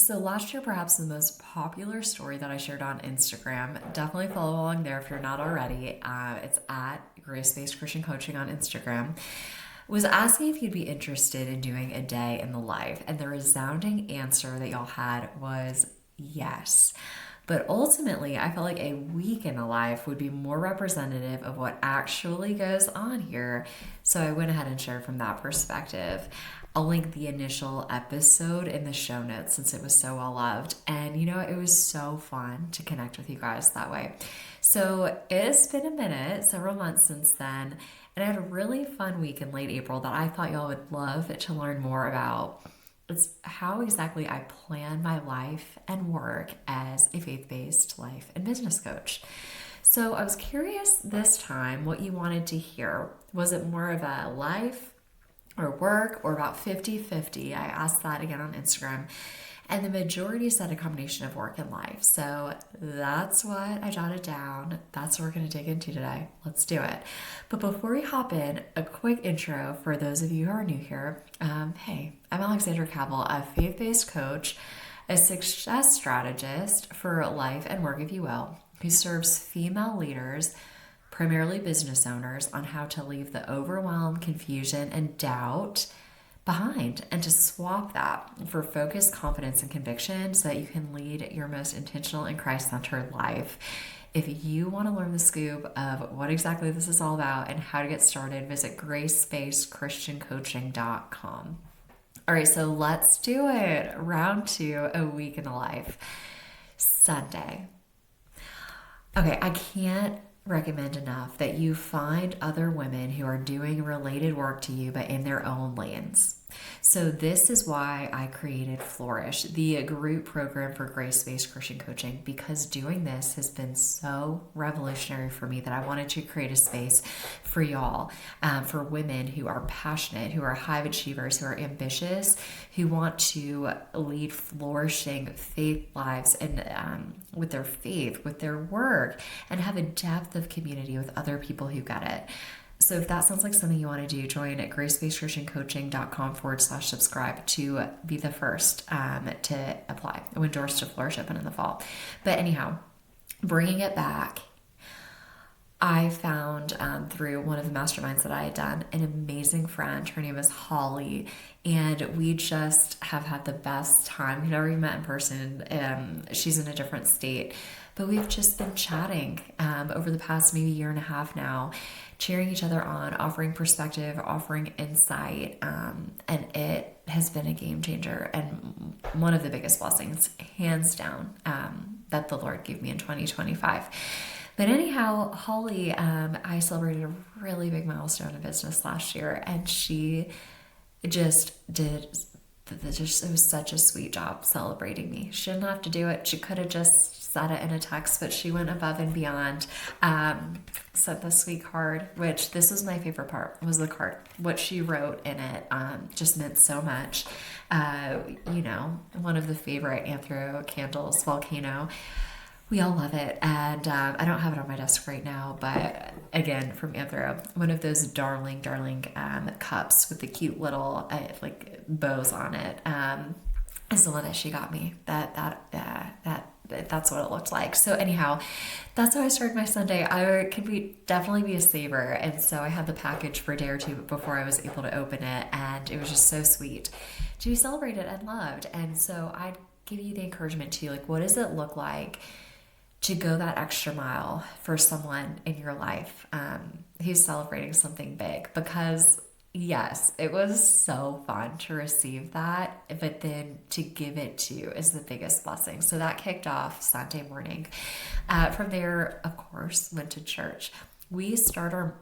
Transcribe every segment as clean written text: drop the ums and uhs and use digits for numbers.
So last year, perhaps the most popular story that I shared on Instagram, definitely follow along there if you're not already. It's at Grace-Based Christian Coaching on Instagram. Was asking if you'd be interested in doing a day in the life, and the resounding answer that y'all had was yes. But ultimately, I felt like a week in the life would be more representative of what actually goes on here. So I went ahead and shared from that perspective. I'll link the initial episode in the show notes since it was so well loved. And it was so fun to connect with you guys that way. So it's been a minute, several months since then. And I had a really fun week in late April that I thought y'all would love to learn more about. It's how exactly I plan my life and work as a faith-based life and business coach. So I was curious this time what you wanted to hear. Was it more of a life or work or about 50-50? I asked that again on Instagram. And the majority said a combination of work and life. So that's what I jotted down. That's what we're going to dig into today. Let's do it. But before we hop in, a quick intro for those of you who are new here. Hey, I'm Alexandra Kaval, a faith-based coach, a success strategist for life and work, if you will, who serves female leaders, primarily business owners, on how to leave the overwhelm, confusion, and doubt behind and to swap that for focus, confidence, and conviction so that you can lead your most intentional and Christ-centered life. If you want to learn the scoop of what exactly this is all about and how to get started, visit gracebaskedchristiancoaching.com. All right, so let's do it. Round 2, a week in the life. Sunday. Okay, I can't recommend enough that you find other women who are doing related work to you but in their own lanes. So this is why I created Flourish, the group program for grace-based Christian coaching, because doing this has been so revolutionary for me that I wanted to create a space for y'all, for women who are passionate, who are high achievers, who are ambitious, who want to lead flourishing faith lives and with their faith, with their work, and have a depth of community with other people who get it. So if that sounds like something you want to do, join at gracebaskedchristiancoaching.com/subscribe to be the first to apply when doors to Flourish open in the fall. But anyhow, bringing it back, I found through one of the masterminds that I had done an amazing friend. Her name is Holly, and we just have had the best time. We've never even met in person. She's in a different state, but we've just been chatting over the past maybe year and a half now, cheering each other on, offering perspective, offering insight, and it has been a game changer and one of the biggest blessings, hands down, that the Lord gave me in 2025. But anyhow, Holly, I celebrated a really big milestone in business last year, and she just did it was such a sweet job celebrating me. She didn't have to do it. She could have just said it in a text, but she went above and beyond. Sent the sweet card, which this was my favorite part, was the card. What she wrote in it just meant so much. One of the favorite anthro candles, Volcano. We all love it, and I don't have it on my desk right now, but again, from Anthro, one of those darling cups with the cute little bows on it is the one that she got me. That's what it looked like. So anyhow, that's how I started my Sunday. I could definitely be a saver, and so I had the package for a day or two before I was able to open it, and it was just so sweet to be celebrated and loved. And so I'd give you the encouragement to, what does it look like to go that extra mile for someone in your life who's celebrating something big? Because yes, it was so fun to receive that, but then to give it to you is the biggest blessing. So that kicked off Sunday morning. From there, of course, went to church. We start our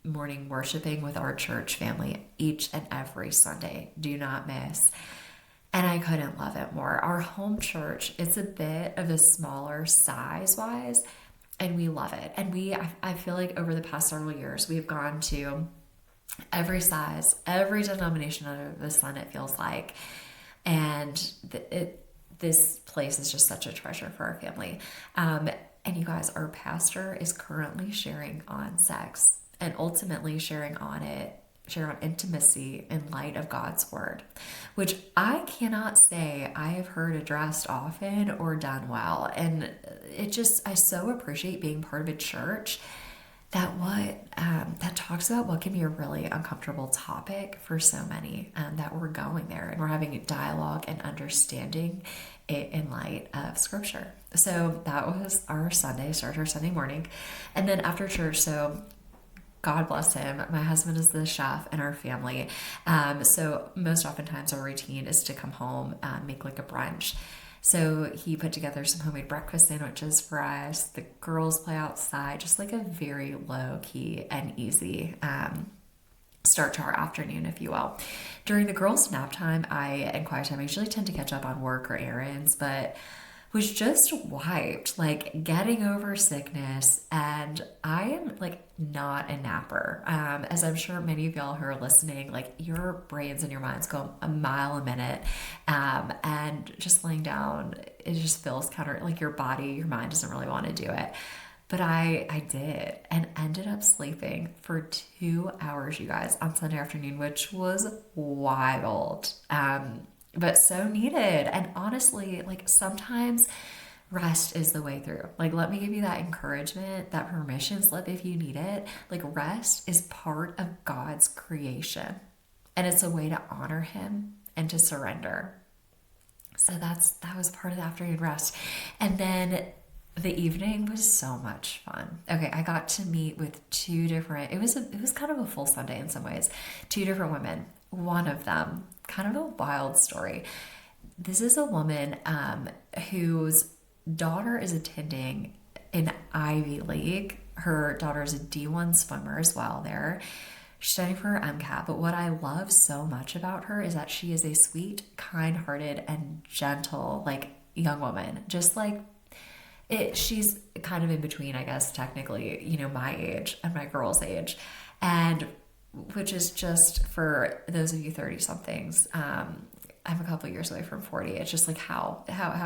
morning worshiping with our church family each and every Sunday. Do not miss. And I couldn't love it more. Our home church, it's a bit of a smaller size-wise, and we love it. And I feel like over the past several years, we've gone to every size, every denomination under the sun, it feels like. And this place is just such a treasure for our family. And you guys, our pastor is currently sharing on sex and ultimately sharing on it share on intimacy in light of God's word, which I cannot say I have heard addressed often or done well. And I so appreciate being part of a church that talks about what can be a really uncomfortable topic for so many, that we're going there and we're having a dialogue and understanding it in light of scripture. So that was our Sunday, started our Sunday morning. And then after church, so God bless him, my husband is the chef in our family. So most oftentimes our routine is to come home, make like a brunch. So he put together some homemade breakfast sandwiches for us. The girls play outside, just like a very low key and easy start to our afternoon, if you will. During the girls' nap time and quiet time, I usually tend to catch up on work or errands, but was just wiped, like getting over sickness. And I am like not a napper. As I'm sure many of y'all who are listening, like your brains and your minds go a mile a minute. And just laying down, it just feels like your body, your mind doesn't really want to do it. But I did, and ended up sleeping for 2 hours, you guys, on Sunday afternoon, which was wild. But so needed. And honestly, like sometimes rest is the way through. Like, let me give you that encouragement, that permission slip if you need it. Like, rest is part of God's creation, and it's a way to honor him and to surrender. So that was part of the afternoon rest. And then the evening was so much fun. Okay, I got to meet with it was kind of a full Sunday in some ways. 2 different women. One of them, kind of a wild story. This is a woman whose daughter is attending an Ivy League. Her daughter is a D1 swimmer as well there. She's studying for her MCAT, but what I love so much about her is that she is a sweet, kind-hearted, and gentle, like, young woman. Just like she's kind of in between, I guess, technically, my age and my girl's age. And which is just for those of you 30 somethings. I'm a couple years away from 40. It's just like, how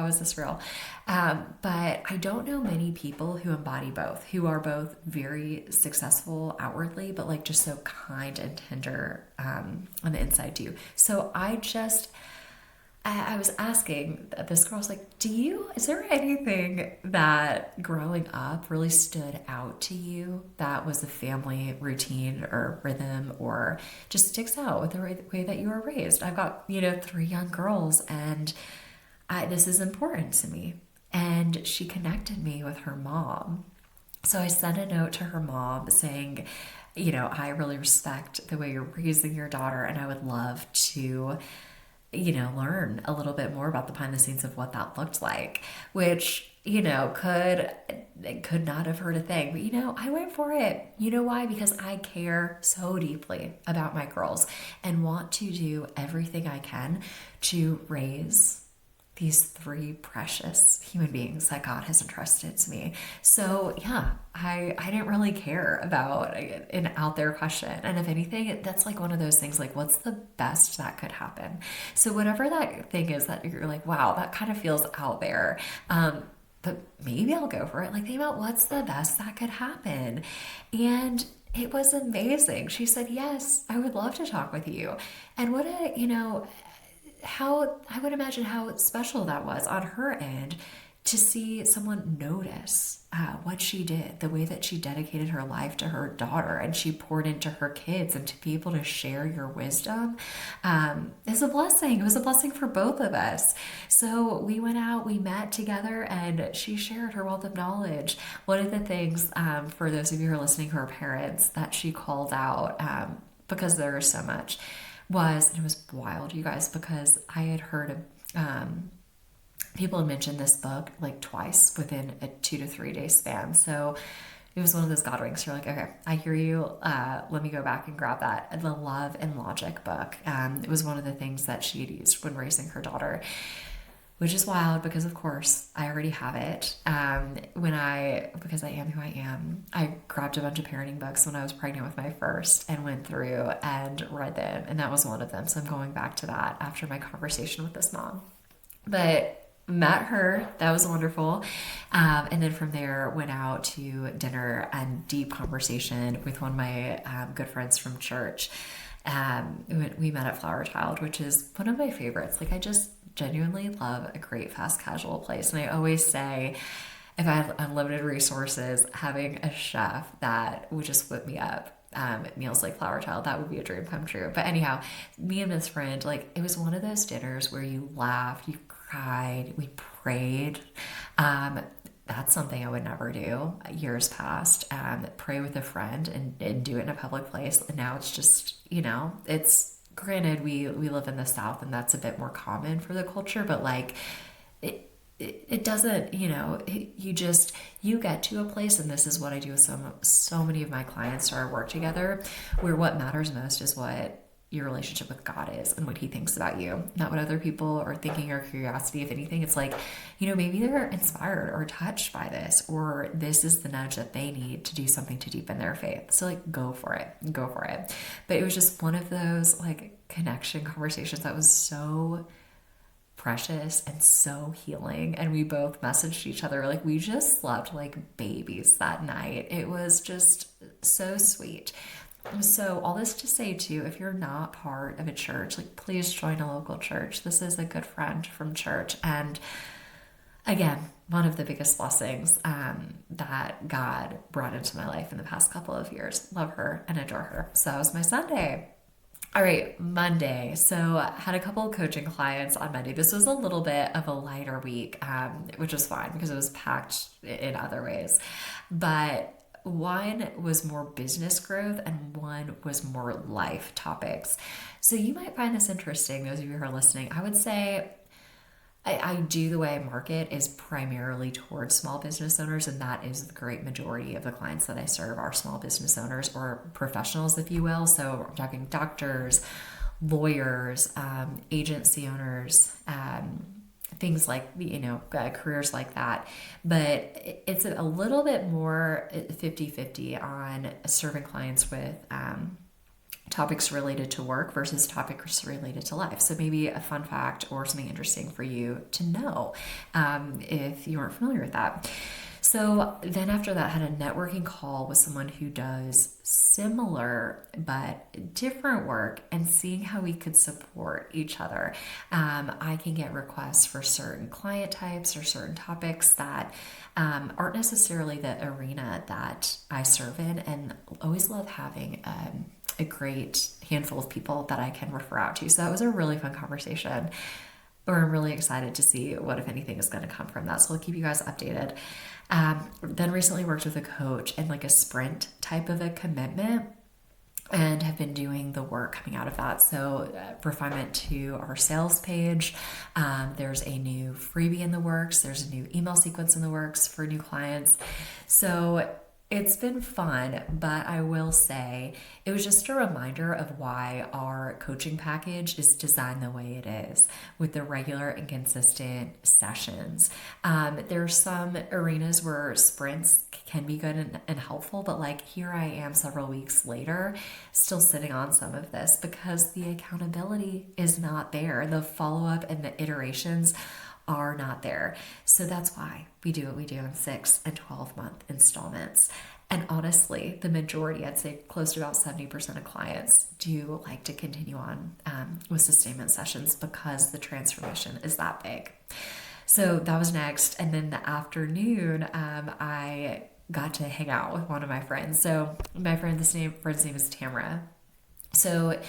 is this real? But I don't know many people who embody both, who are both very successful outwardly, but like just so kind and tender on the inside too. So I was asking this girl, I was like, is there anything that growing up really stood out to you that was a family routine or rhythm or just sticks out with the way that you were raised? I've got, 3 young girls, and this is important to me. And she connected me with her mom. So I sent a note to her mom saying, I really respect the way you're raising your daughter, and I would love to learn a little bit more about the behind the scenes of what that looked like, which, could not have heard a thing. But, I went for it. You know why? Because I care so deeply about my girls and want to do everything I can to raise these 3 precious human beings that God has entrusted to me. So yeah, I didn't really care about an out there question. And if anything, that's like one of those things, like, what's the best that could happen? So whatever that thing is that you're like, wow, that kind of feels out there. But maybe I'll go for it. Like, think about what's the best that could happen. And it was amazing. She said, yes, I would love to talk with you. And what how I would imagine how special that was on her end to see someone notice what she did, the way that she dedicated her life to her daughter and she poured into her kids, and to be able to share your wisdom is a blessing. It was a blessing for both of us. So we went out, we met together, and she shared her wealth of knowledge. One of the things, for those of you who are listening who are parents, that she called out, because there is so much, and it was wild, you guys, because I had heard people had mentioned this book like twice within a 2 to 3 day span. So it was one of those God winks. You're like, okay, I hear you. Let me go back and grab that. The Love and Logic book. It was one of the things that she had used when raising her daughter, which is wild because, of course, I already have it. Because I am who I am, I grabbed a bunch of parenting books when I was pregnant with my first and went through and read them. And that was one of them. So I'm going back to that after my conversation with this mom. But met her, that was wonderful. And then from there went out to dinner and deep conversation with one of my good friends from church. We met at Flower Child, which is one of my favorites. Like, I just genuinely love a great fast casual place. And I always say, if I have unlimited resources, having a chef that would just whip me up at meals like Flower Child, that would be a dream come true. But anyhow, me and this friend, like, it was one of those dinners where you laughed, you cried, we prayed. Um, that's something I would never do. Years past, pray with a friend and do it in a public place. And now it's just, it's granted we live in the South and that's a bit more common for the culture, but like it doesn't, you get to a place, and this is what I do with so many of my clients or our work together, where what matters most is what your relationship with God is and what he thinks about you, not what other people are thinking or curiosity. If anything, it's like, maybe they're inspired or touched by this, or this is the nudge that they need to do something to deepen their faith. So like, go for it. But it was just one of those like connection conversations that was so precious and so healing. And we both messaged each other like we just slept like babies that night. It was just so sweet. So all this to say too, if you're not part of a church, like please join a local church. This is a good friend from church. And again, one of the biggest blessings that God brought into my life in the past couple of years. Love her and adore her. So that was my Sunday. All right, Monday. So I had a couple of coaching clients on Monday. This was a little bit of a lighter week, which was fine because it was packed in other ways. But one was more business growth and one was more life topics. So you might find this interesting, those of you who are listening. I would say I do the way I market is primarily towards small business owners, and that is the great majority of the clients that I serve are small business owners or professionals, if you will. So I'm talking doctors, lawyers, agency owners, things like, careers like that. But it's a little bit more 50-50 on serving clients with topics related to work versus topics related to life. So maybe a fun fact or something interesting for you to know if you aren't familiar with that. So then after that, I had a networking call with someone who does similar but different work and seeing how we could support each other. I can get requests for certain client types or certain topics that aren't necessarily the arena that I serve in, and always love having a great handful of people that I can refer out to. So that was a really fun conversation. Or I'm really excited to see what, if anything, is going to come from that. So I'll keep you guys updated. Then recently worked with a coach in like a sprint type of a commitment and have been doing the work coming out of that. So refinement to our sales page. There's a new freebie in the works. There's a new email sequence in the works for new clients. So it's been fun, but I will say it was just a reminder of why our coaching package is designed the way it is, with the regular and consistent sessions. There's some arenas where sprints can be good and helpful, but like here I am several weeks later, still sitting on some of this because the accountability is not there. The follow-up and the iterations are not there. So that's why we do what we do in 6 and 12 month installments. And honestly, the majority, I'd say close to about 70% of clients do like to continue on with sustainment sessions because the transformation is that big. So that was next. And then the afternoon, I got to hang out with one of my friends. So my friend's name is Tamara. So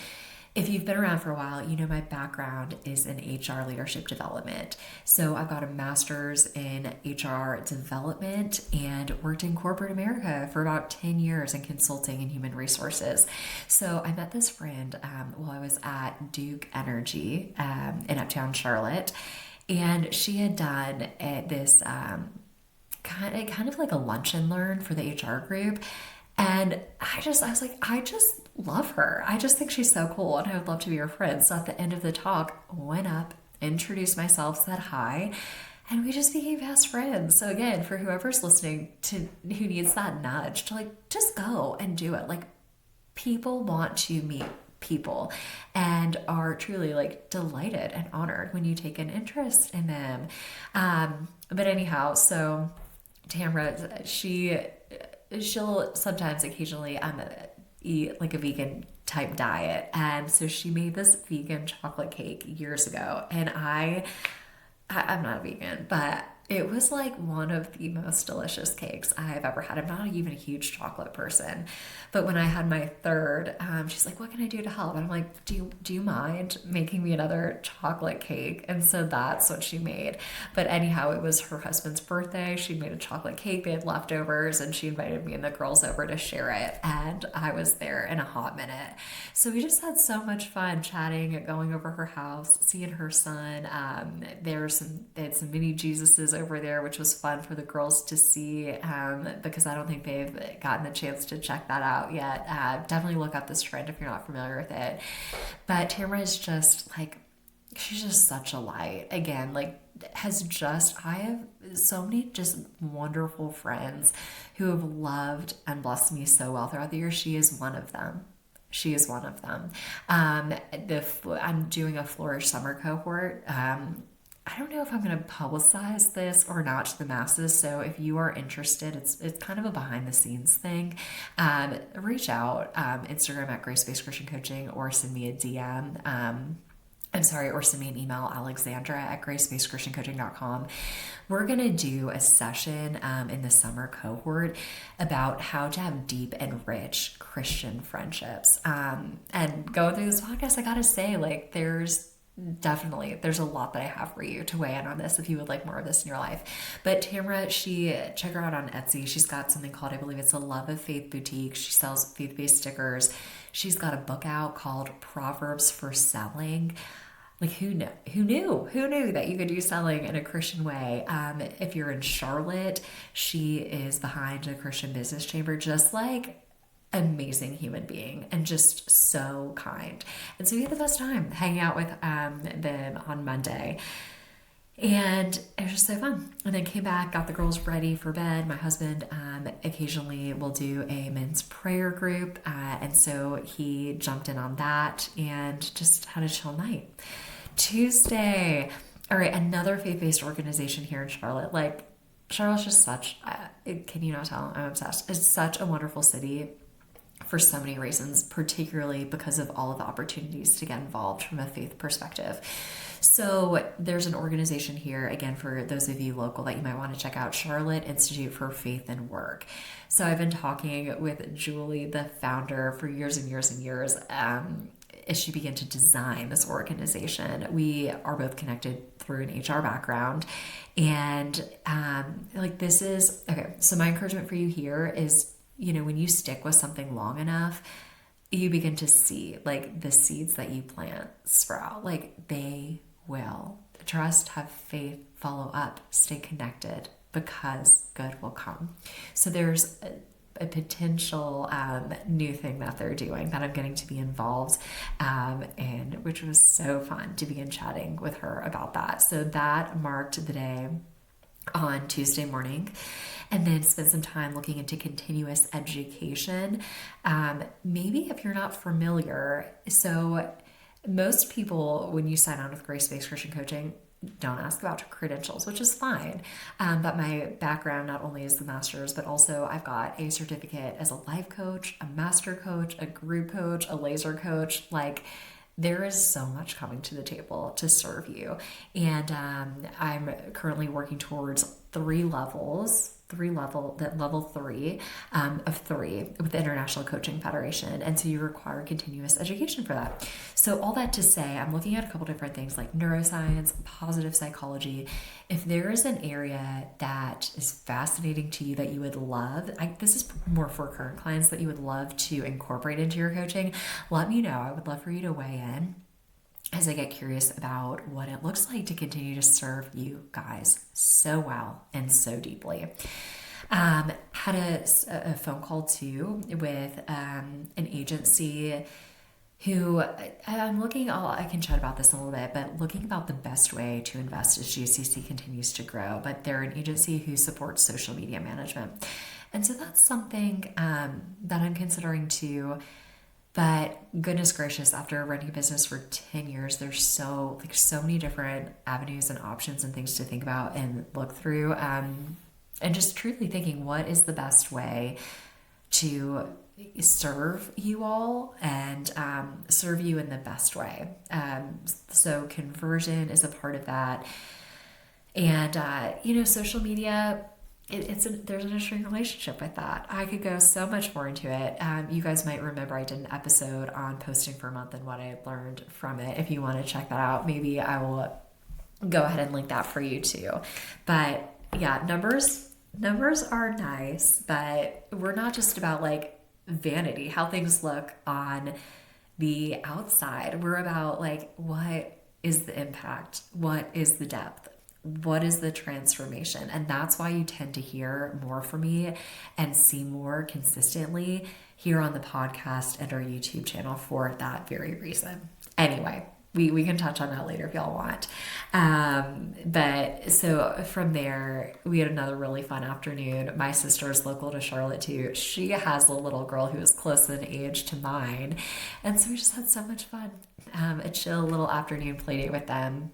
if you've been around for a while, you know my background is in HR leadership development. So I've got a master's in HR development and worked in corporate America for about 10 years in consulting and human resources. So I met this friend while I was at Duke Energy in Uptown Charlotte, and she had done this kind of like a lunch and learn for the HR group. And I was like, I just love her. I just think she's so cool and I would love to be her friend. So at the end of the talk, went up, introduced myself, said hi, and we just became fast friends. So again, for whoever's listening to who needs that nudge to like, just go and do it. Like, people want to meet people and are truly like delighted and honored when you take an interest in them. But anyhow, so Tamara, she'll sometimes occasionally eat like a vegan type diet. And so she made this vegan chocolate cake years ago. And I'm not a vegan, but it was like one of the most delicious cakes I've ever had. I'm not even a huge chocolate person, but when I had my third, she's like, "What can I do to help?" And I'm like, "Do you mind making me another chocolate cake?" And so that's what she made. But anyhow, it was her husband's birthday. She made a chocolate cake. They had leftovers, and she invited me and the girls over to share it. And I was there in a hot minute. So we just had so much fun chatting, going over her house, seeing her son. They had some mini Jesuses over there, which was fun for the girls to see, because I don't think they've gotten the chance to check that out yet. Definitely look up this trend if you're not familiar with it. But Tamara is just like, she's just such a light. Again, like, I have so many just wonderful friends who have loved and blessed me so well throughout the years. She is one of them. She is one of them. I'm doing a Flourish summer cohort. I don't know if I'm going to publicize this or not to the masses. So if you are interested, it's kind of a behind the scenes thing. Reach out, Instagram at Grace-Based Christian Coaching, or send me a DM. Or send me an email, Alexandra at gracebasedchristiancoaching.com. We're going to do a session in the summer cohort about how to have deep and rich Christian friendships. And going through this podcast, I got to say, like, there's a lot that I have for you to weigh in on this if you would like more of this in your life. But Tamara, check her out on Etsy. She's got something called, I believe it's a Love of Faith Boutique. She sells faith-based stickers. She's got a book out called Proverbs for Selling. Like, who knew that you could do selling in a Christian way? If you're in Charlotte, she is behind the Christian Business Chamber, just like amazing human being and just so kind. And so we had the best time hanging out with them on Monday. And it was just so fun. And then came back, got the girls ready for bed. My husband occasionally will do a men's prayer group. And so he jumped in on that and just had a chill night. Tuesday, all right, another faith-based organization here in Charlotte. Like, Charlotte's just can you not tell? I'm obsessed. It's such a wonderful city for so many reasons, particularly because of all of the opportunities to get involved from a faith perspective. So there's an organization here, again, for those of you local that you might want to check out, Charlotte Institute for Faith and Work. So I've been talking with Julie, the founder, for years and years and years, as she began to design this organization. We are both connected through an HR background. And so my encouragement for you here is, when you stick with something long enough, you begin to see, like, the seeds that you plant sprout. Like, they will. Trust, have faith, follow up, stay connected, because good will come. So there's a potential new thing that they're doing that I'm getting to be involved in, which was so fun to begin chatting with her about that. So that marked the day on Tuesday morning. And then spend some time looking into continuous education. Maybe if you're not familiar, so most people, when you sign on with Grace-Based Christian Coaching, don't ask about credentials, which is fine. But my background not only is the master's, but also I've got a certificate as a life coach, a master coach, a group coach, a laser coach. Like, there is so much coming to the table to serve you. And I'm currently working towards level 3 of 3 with the International Coaching Federation. And so you require continuous education for that. So all that to say, I'm looking at a couple different things like neuroscience, positive psychology. If there is an area that is fascinating to you that you would love, this is more for current clients, that you would love to incorporate into your coaching, let me know. I would love for you to weigh in as I get curious about what it looks like to continue to serve you guys so well and so deeply. Had a phone call too with an agency who I can chat about this a little bit, but looking about the best way to invest as GCC continues to grow. But they're an agency who supports social media management. And so that's something that I'm considering too. But goodness gracious, after running a business for 10 years, there's so many different avenues and options and things to think about and look through. And just truly thinking, what is the best way to serve you all and serve you in the best way. So conversion is a part of that. And, social media, there's an interesting relationship with that. I could go so much more into it. You guys might remember I did an episode on posting for a month and what I learned from it. If you want to check that out, maybe I will go ahead and link that for you too. But yeah, numbers are nice, but we're not just about like vanity, how things look on the outside. We're about like, what is the impact? What is the depth? What is the transformation? And that's why you tend to hear more from me and see more consistently here on the podcast and our YouTube channel for that very reason. Anyway, we can touch on that later if y'all want. But so from there, we had another really fun afternoon. My sister is local to Charlotte too. She has a little girl who is close in age to mine. And so we just had so much fun. A chill little afternoon play date with them.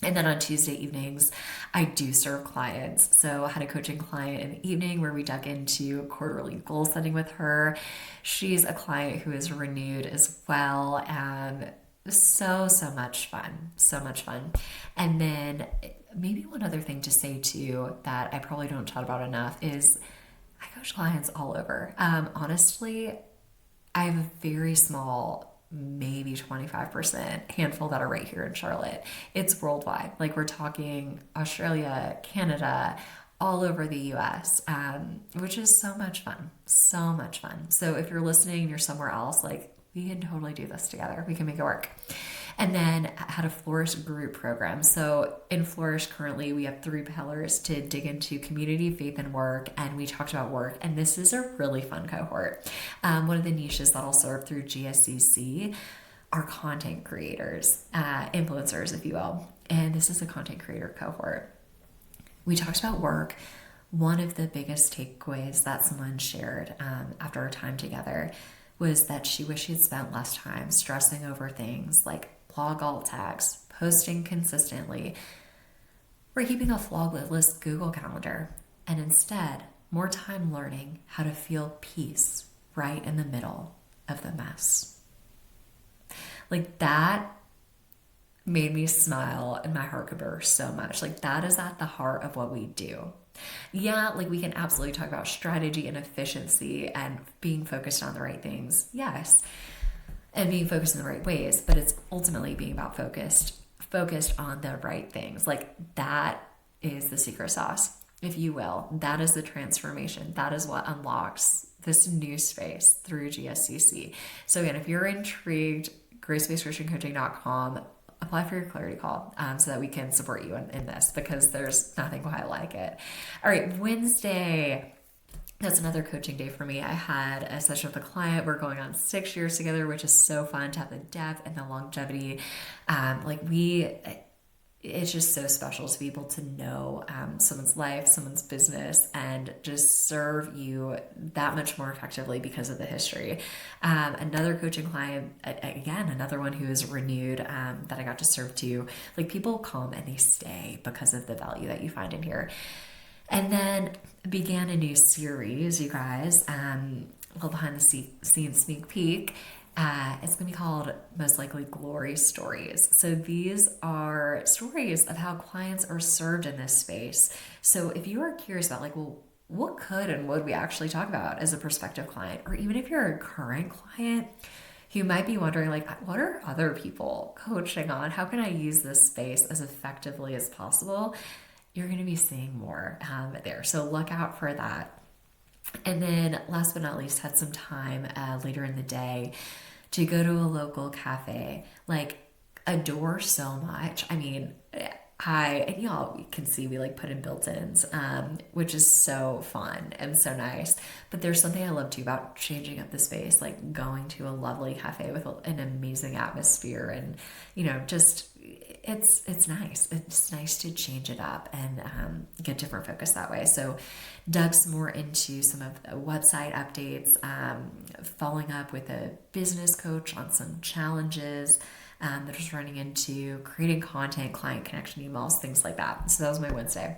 And then on Tuesday evenings, I do serve clients. So I had a coaching client in the evening where we dug into quarterly goal setting with her. She's a client who is renewed as well. So much fun. So much fun. And then maybe one other thing to say too that I probably don't chat about enough is I coach clients all over. Honestly, I have a very small, maybe 25% handful that are right here in Charlotte. It's worldwide. Like we're talking Australia, Canada, all over the US, which is so much fun. So much fun. So if you're listening and you're somewhere else, like we can totally do this together. We can make it work. And then I had a Flourish group program. So in Flourish currently we have 3 pillars to dig into: community, faith, and work. And we talked about work. And this is a really fun cohort. One of the niches that I'll serve through GSCC are content creators, influencers, if you will. And this is a content creator cohort. We talked about work. One of the biggest takeaways that someone shared after our time together was that she wished she had spent less time stressing over things like blog alt tags, posting consistently, or keeping a flogless Google Calendar, and instead more time learning how to feel peace right in the middle of the mess. Like that made me smile and my heart could burst so much. Like that is at the heart of what we do. Yeah, like we can absolutely talk about strategy and efficiency and being focused on the right things. Yes. And being focused in the right ways, but it's ultimately being about focused on the right things. Like that is the secret sauce, if you will. That is the transformation. That is what unlocks this new space through GSCC. So again, if you're intrigued, gracebasedchristiancoaching.com, apply for your clarity call so that we can support you in this, because there's nothing quite like it. All right, Wednesday. That's another coaching day for me. I had a session with a client. We're going on 6 years together, which is so fun to have the depth and the longevity. It's just so special to be able to know someone's life, someone's business, and just serve you that much more effectively because of the history. Another coaching client, again, another one who is renewed that I got to serve to. Like people come and they stay because of the value that you find in here. And then began a new series, you guys, behind the scenes sneak peek. It's going to be called most likely Glory Stories. So these are stories of how clients are served in this space. So if you are curious about like, well, what could and would we actually talk about as a prospective client, or even if you're a current client, you might be wondering like, what are other people coaching on? How can I use this space as effectively as possible? You're going to be seeing more there. So look out for that. And then last but not least, had some time later in the day to go to a local cafe. Like adore so much. I mean, and y'all can see we like put in built-ins, which is so fun and so nice. But there's something I love too about changing up the space, like going to a lovely cafe with an amazing atmosphere, and just it's nice. It's nice to change it up and get different focus that way. So dug some more into some of the website updates, following up with a business coach on some challenges that I was running into, creating content, client connection emails, things like that. So that was my Wednesday.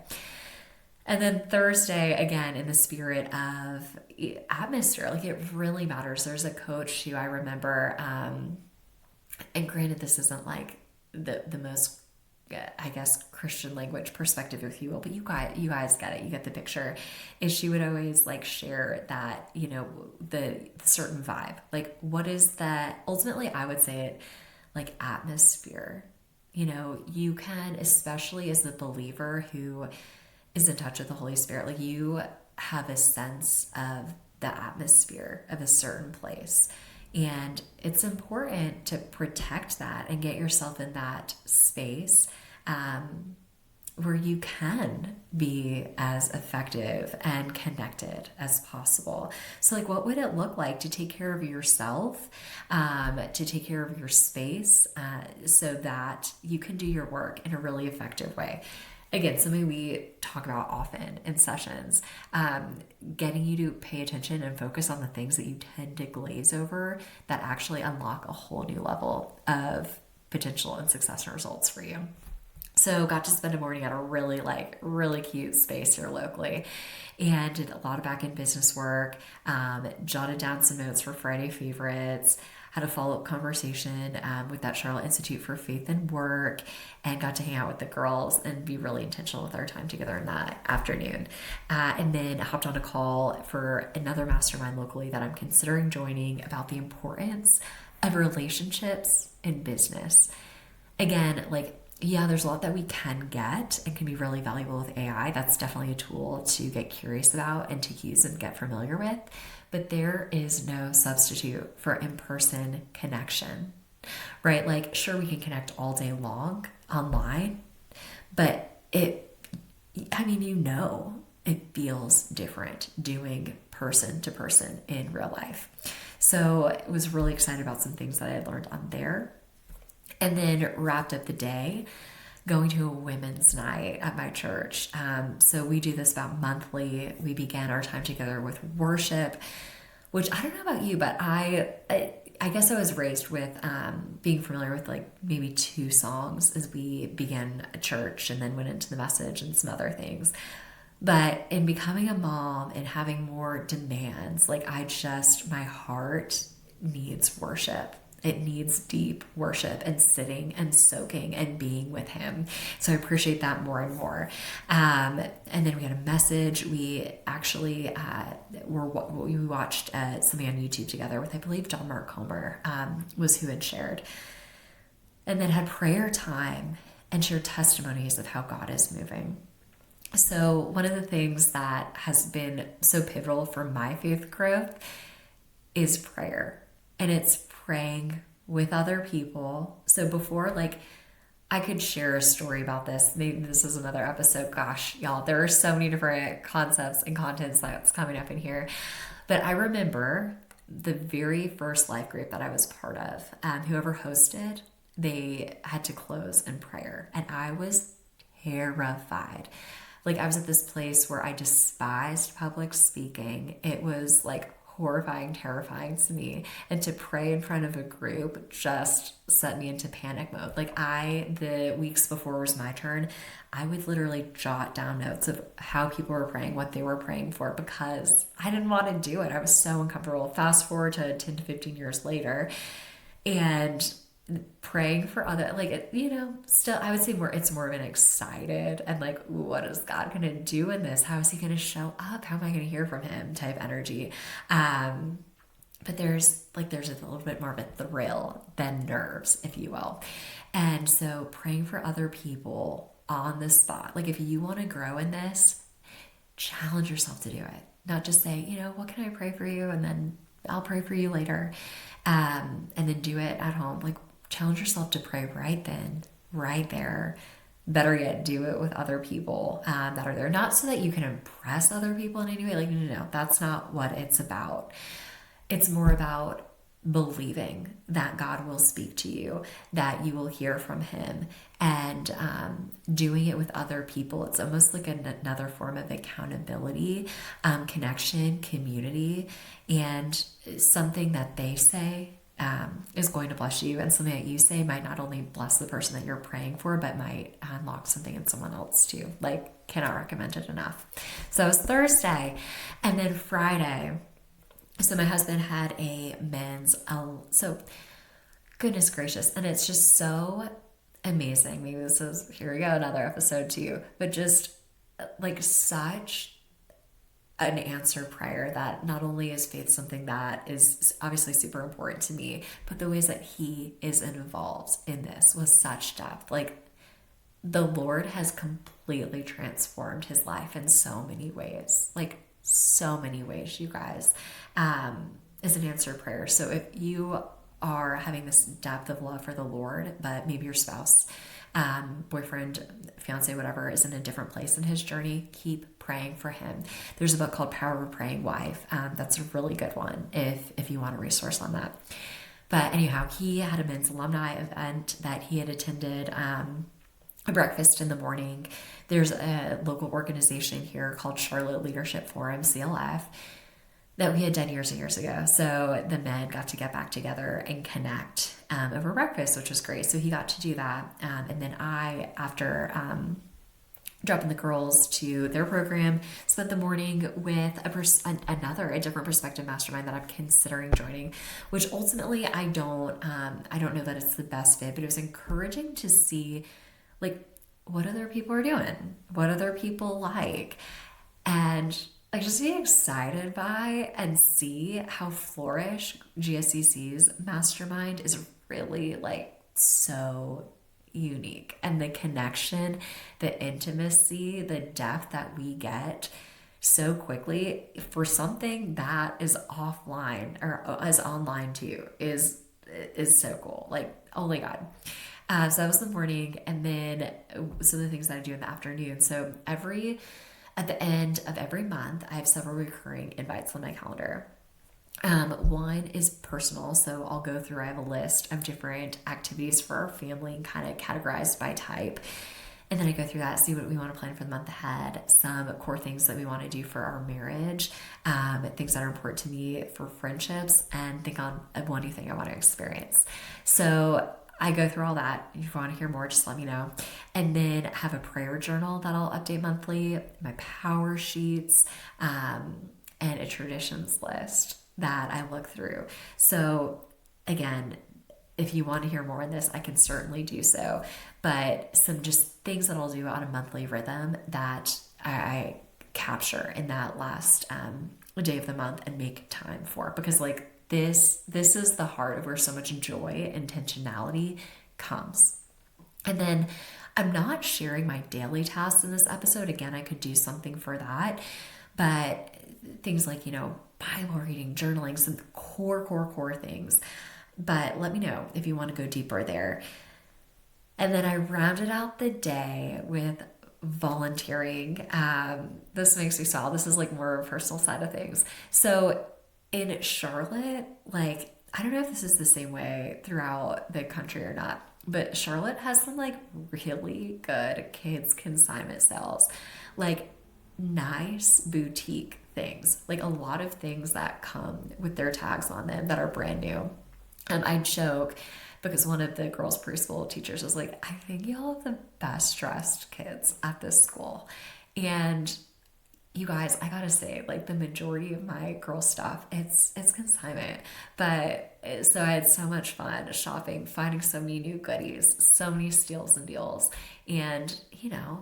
And then Thursday, again, in the spirit of atmosphere, like it really matters. There's a coach who I remember, and granted, this isn't like the most, I guess, Christian language perspective, if you will, but you guys get it. You get the picture. Is she would always like share that, the certain vibe. Like, what is that? Ultimately, I would say it like atmosphere. You can, especially as the believer who is in touch with the Holy Spirit, like you have a sense of the atmosphere of a certain place. And it's important to protect that and get yourself in that space where you can be as effective and connected as possible. So, like, what would it look like to take care of yourself, to take care of your space, so that you can do your work in a really effective way? Again, something we talk about often in sessions, getting you to pay attention and focus on the things that you tend to glaze over that actually unlock a whole new level of potential and success and results for you. So got to spend a morning at a really cute space here locally and did a lot of back end business work, jotted down some notes for Friday favorites, had a follow-up conversation with that Charlotte Institute for Faith and Work, and got to hang out with the girls and be really intentional with our time together in that afternoon. And then hopped on a call for another mastermind locally that I'm considering joining about the importance of relationships in business. Again, like, yeah, there's a lot that we can get and can be really valuable with AI. That's definitely a tool to get curious about and to use and get familiar with. But there is no substitute for in-person connection, right? Like, sure, we can connect all day long online, but it feels different doing person to person in real life. So I was really excited about some things that I had learned on there. And then wrapped up the day going to a women's night at my church. So we do this about monthly. We began our time together with worship, which I don't know about you, but I guess I was raised with being familiar with like maybe 2 songs as we began a church and then went into the message and some other things. But in becoming a mom and having more demands, like my heart needs worship. It needs deep worship and sitting and soaking and being with him. So I appreciate that more and more. And then we had a message. We actually we watched something on YouTube together with, I believe, John Mark Comer was who had shared. And then had prayer time and shared testimonies of how God is moving. So one of the things that has been so pivotal for my faith growth is prayer. And it's praying with other people. So before, like, I could share a story about this. Maybe this is another episode. Gosh, y'all, there are so many different concepts and contents that's coming up in here. But I remember the very first life group that I was part of, whoever hosted, they had to close in prayer. And I was terrified. Like, I was at this place where I despised public speaking. It was like horrifying, terrifying to me. And to pray in front of a group just set me into panic mode. Like, the weeks before it was my turn, I would literally jot down notes of how people were praying, what they were praying for, because I didn't want to do it. I was so uncomfortable. Fast forward to 10 to 15 years later, and praying for other, like, still I would say it's more of an excited and like, what is God gonna do in this? How is he gonna show up? How am I gonna hear from him type energy? But there's a little bit more of a thrill than nerves, if you will. And so praying for other people on the spot, like, if you want to grow in this, challenge yourself to do it. Not just say, what can I pray for you, and then I'll pray for you later, and then do it at home. Like, challenge yourself to pray right then, right there. Better yet, do it with other people that are there. Not so that you can impress other people in any way. Like, no. That's not what it's about. It's more about believing that God will speak to you, that you will hear from him, and doing it with other people. It's almost like another form of accountability, connection, community, and something that they say is going to bless you, and something that you say might not only bless the person that you're praying for, but might unlock something in someone else too. Like, cannot recommend it enough. So it was Thursday, and then Friday. So my husband had a men's, so goodness gracious, and it's just so amazing. Maybe this is, here we go, another episode too, but just like such an answered prayer that not only is faith something that is obviously super important to me, but the ways that he is involved in this was such depth. Like, the Lord has completely transformed his life in so many ways, like so many ways, you guys, is an answered prayer. So if you are having this depth of love for the Lord, but maybe your spouse, boyfriend, fiance, whatever, is in a different place in his journey, keep praying for him. There's a book called Power of a Praying Wife. That's a really good one if you want a resource on that. But anyhow, he had a men's alumni event that he had attended, a breakfast in the morning. There's a local organization here called Charlotte Leadership Forum, CLF, that we had done years and years ago. So the men got to get back together and connect over breakfast, which was great. So he got to do that. And then I, after dropping the girls to their program, spent the morning with a different perspective mastermind that I'm considering joining, which ultimately I don't know that it's the best fit, but it was encouraging to see like what other people are doing, what other people like, and like just be excited by and see how Flourish, GSCC's mastermind, is really like so unique, and the connection, the intimacy, the depth that we get so quickly for something that is offline or is online too is so cool. Like, oh my God. So that was the morning, and then some of the things that I do in the afternoon. So at the end of every month, I have several recurring invites on my calendar. One is personal, so I'll go through, I have a list of different activities for our family, kind of categorized by type. And then I go through that, see what we want to plan for the month ahead, some core things that we want to do for our marriage, things that are important to me for friendships, and think on one new thing I want to experience. So I go through all that. If you want to hear more, just let me know. And then have a prayer journal that I'll update monthly, my power sheets, and a traditions list that I look through. So again, if you want to hear more on this, I can certainly do so. But some just things that I'll do on a monthly rhythm that I capture in that last day of the month and make time for. Because like this is the heart of where so much joy, intentionality comes. And then I'm not sharing my daily tasks in this episode. Again, I could do something for that. But things like, Bible reading, journaling, some core things. But let me know if you want to go deeper there. And then I rounded out the day with volunteering. This makes me smile. This is like more of a personal side of things. So in Charlotte, like, I don't know if this is the same way throughout the country or not, but Charlotte has some like really good kids consignment sales, like nice boutique things, like a lot of things that come with their tags on them that are brand new. And I joke because one of the girls' preschool teachers was like, I think y'all have the best dressed kids at this school. And you guys, I gotta say, like the majority of my girl stuff, it's consignment. But so I had so much fun shopping, finding so many new goodies, so many steals and deals. And,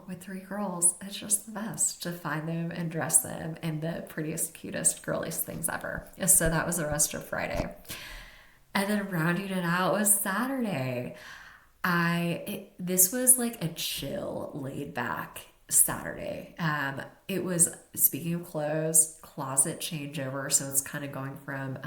with 3 girls, it's just the best to find them and dress them in the prettiest, cutest, girliest things ever. So that was the rest of Friday. And then rounding it out was Saturday. This was like a chill, laid back Saturday. It was, speaking of clothes, closet changeover. So it's kind of going from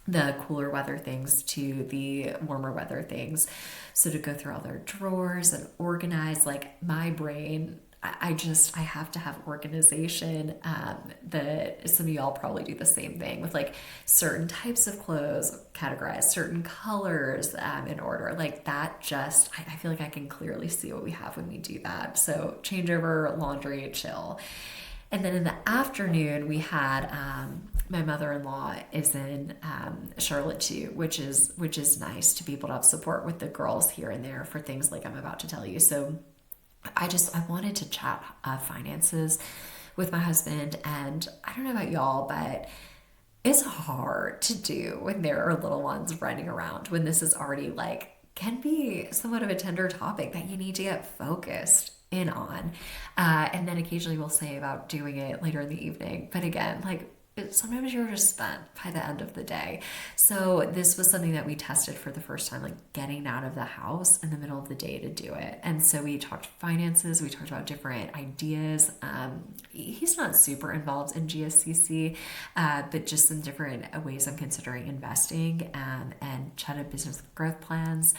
the cooler weather things to the warmer weather things. So to go through all their drawers and organize, like my brain, I have to have organization. Some of y'all probably do the same thing with like certain types of clothes categorized, certain colors in order. Like that I feel like I can clearly see what we have when we do that. So changeover, laundry, chill. And then in the afternoon, we had my mother-in-law is in Charlotte too, which is nice to be able to have support with the girls here and there for things like I'm about to tell you. So I wanted to chat finances with my husband, and I don't know about y'all, but it's hard to do when there are little ones running around, when this is already like can be somewhat of a tender topic that you need to get focused in on. And then occasionally we'll say about doing it later in the evening. But again, like sometimes you're just spent by the end of the day. So this was something that we tested for the first time, like getting out of the house in the middle of the day to do it. And so we talked finances, we talked about different ideas. He's not super involved in GSCC, but just some different ways I'm considering investing, and chatted business growth plans.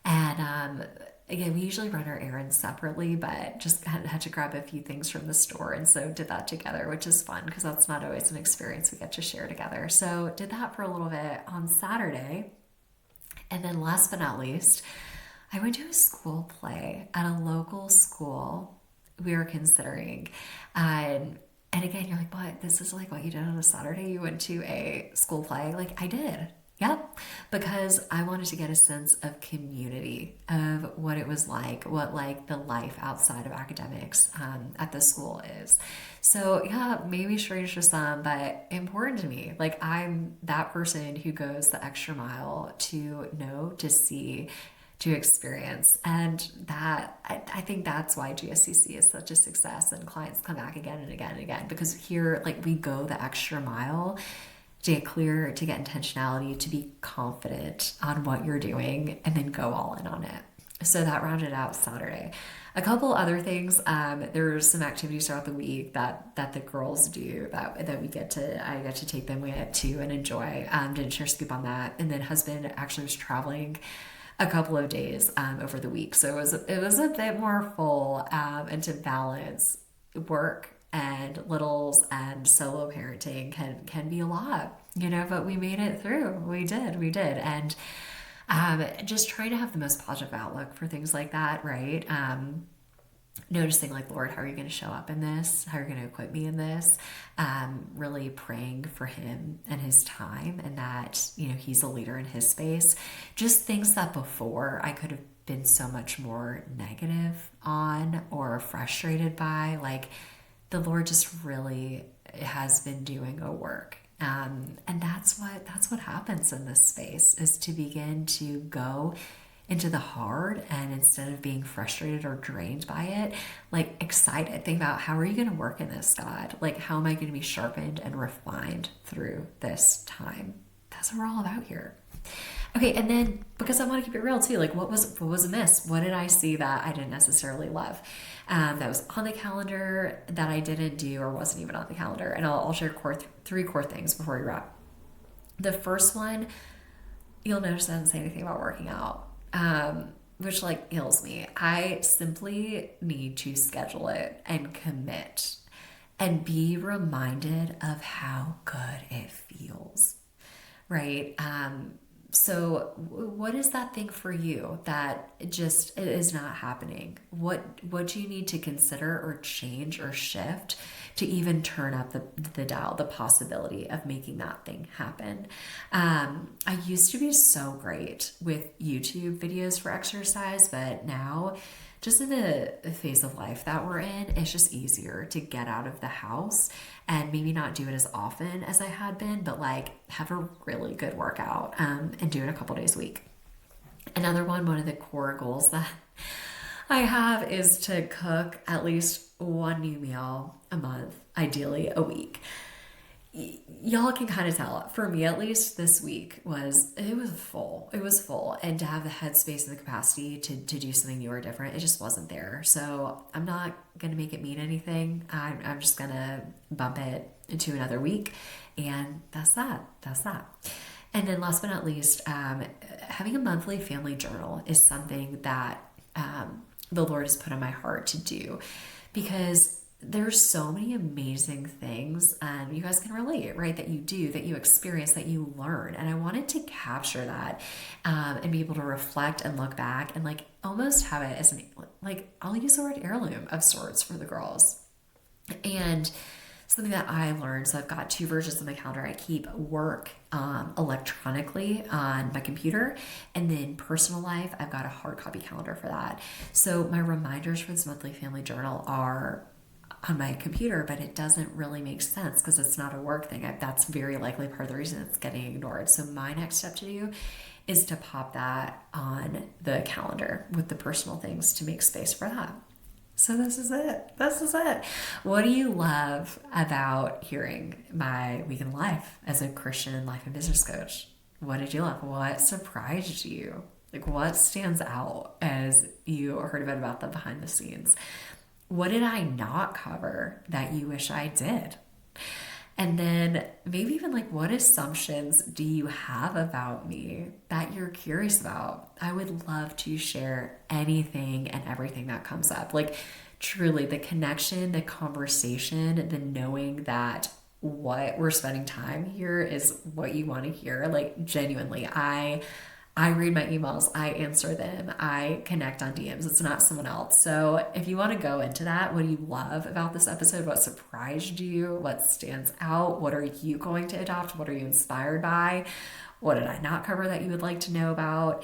And again, we usually run our errands separately, but just had to grab a few things from the store. And so did that together, which is fun because that's not always an experience we get to share together. So did that for a little bit on Saturday. And then last but not least, I went to a school play at a local school we were considering. And again, you're like, what? This is like what you did on a Saturday? You went to a school play? Like, I did. Yep, because I wanted to get a sense of community, of what it was like, what like the life outside of academics at the school is. So yeah, maybe strange to some, but important to me. Like I'm that person who goes the extra mile to know, to see, to experience. And that I think that's why GSCC is such a success and clients come back again and again and again, because here like we go the extra mile to get clear, to get intentionality, to be confident on what you're doing, and then go all in on it. So that rounded out Saturday. A couple other things. There's some activities throughout the week that the girls do that I get to take them to and enjoy. Didn't share scoop on that. And then husband actually was traveling a couple of days over the week, so it was a bit more full, and to balance work and littles and solo parenting can be a lot, but we made it through. We did. And just trying to have the most positive outlook for things like that, right? Noticing like, Lord, how are you going to show up in this? How are you going to equip me in this? Really praying for him and his time, and that, he's a leader in his space. Just things that before I could have been so much more negative on or frustrated by, like, the Lord just really has been doing a work. And that's what happens in this space, is to begin to go into the hard, and instead of being frustrated or drained by it, like excited, think about, how are you going to work in this, God? Like, how am I going to be sharpened and refined through this time? That's what we're all about here. Okay, and then because I want to keep it real too, like what was amiss? What did I see that I didn't necessarily love? That was on the calendar that I didn't do or wasn't even on the calendar. And I'll share three core things before we wrap. The first one, you'll notice I didn't say anything about working out, which like ails me. I simply need to schedule it and commit and be reminded of how good it feels, right? So what is that thing for you that just it is not happening? What do you need to consider or change or shift to even turn up the dial, the possibility of making that thing happen? I used to be so great with YouTube videos for exercise, but now, just in the phase of life that we're in, it's just easier to get out of the house and maybe not do it as often as I had been, but like have a really good workout and do it a couple days a week. Another one of the core goals that I have is to cook at least one new meal a month, ideally a week. Y'all can kind of tell, for me at least, this week was full. It was full, and to have the headspace and the capacity to do something new or different, it just wasn't there. So I'm not gonna make it mean anything. I'm just gonna bump it into another week, and that's that. And then last but not least, having a monthly family journal is something that the Lord has put on my heart to do, because there's so many amazing things, and you guys can relate, right? That you do, that you experience, that you learn. And I wanted to capture that and be able to reflect and look back and like almost have it as an, like, I'll use the word heirloom of sorts for the girls. And something that I learned, so I've got two versions of my calendar. I keep work electronically on my computer, and then personal life, I've got a hard copy calendar for that. So my reminders for this monthly family journal are on my computer, but it doesn't really make sense because it's not a work thing. That's very likely part of the reason it's getting ignored. So my next step to do is to pop that on the calendar with the personal things to make space for that. So this is it. This is it. What do you love about hearing my week in life as a Christian life and business coach? What did you love? What surprised you? Like, what stands out as you heard about the behind the scenes? What did I not cover that you wish I did? And then maybe even like, what assumptions do you have about me that you're curious about? I would love to share anything and everything that comes up. Like, truly, the connection, the conversation, the knowing that what we're spending time here is what you want to hear. Like, genuinely, I read my emails, I answer them, I connect on DMs. It's not someone else. So if you want to go into that, what do you love about this episode? What surprised you? What stands out? What are you going to adopt? What are you inspired by? What did I not cover that you would like to know about?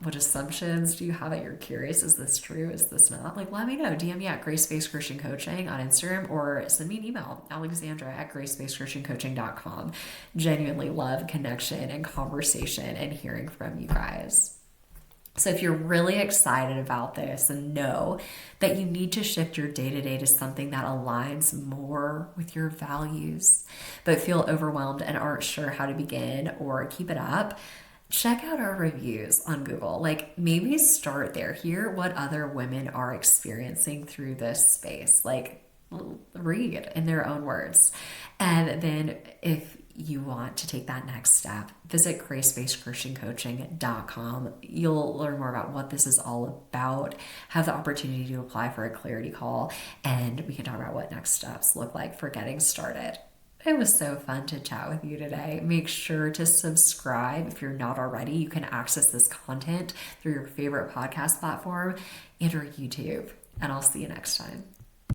What assumptions do you have that you're curious? Is this true? Is this not? Like, let me know. DM me at Grace-Based Christian Coaching on Instagram, or send me an email, Alexandra at gracebasedchristiancoaching.com. Genuinely love connection and conversation and hearing from you guys. So if you're really excited about this, and know that you need to shift your day-to-day to something that aligns more with your values, but feel overwhelmed and aren't sure how to begin or keep it up, check out our reviews on Google. Like, maybe start there. Hear what other women are experiencing through this space. Like, read in their own words. And then if you want to take that next step, visit gracebasedchristiancoaching.com. You'll learn more about what this is all about, have the opportunity to apply for a clarity call, and we can talk about what next steps look like for getting started. It was so fun to chat with you today. Make sure to subscribe if you're not already. You can access this content through your favorite podcast platform and or YouTube. And I'll see you next time.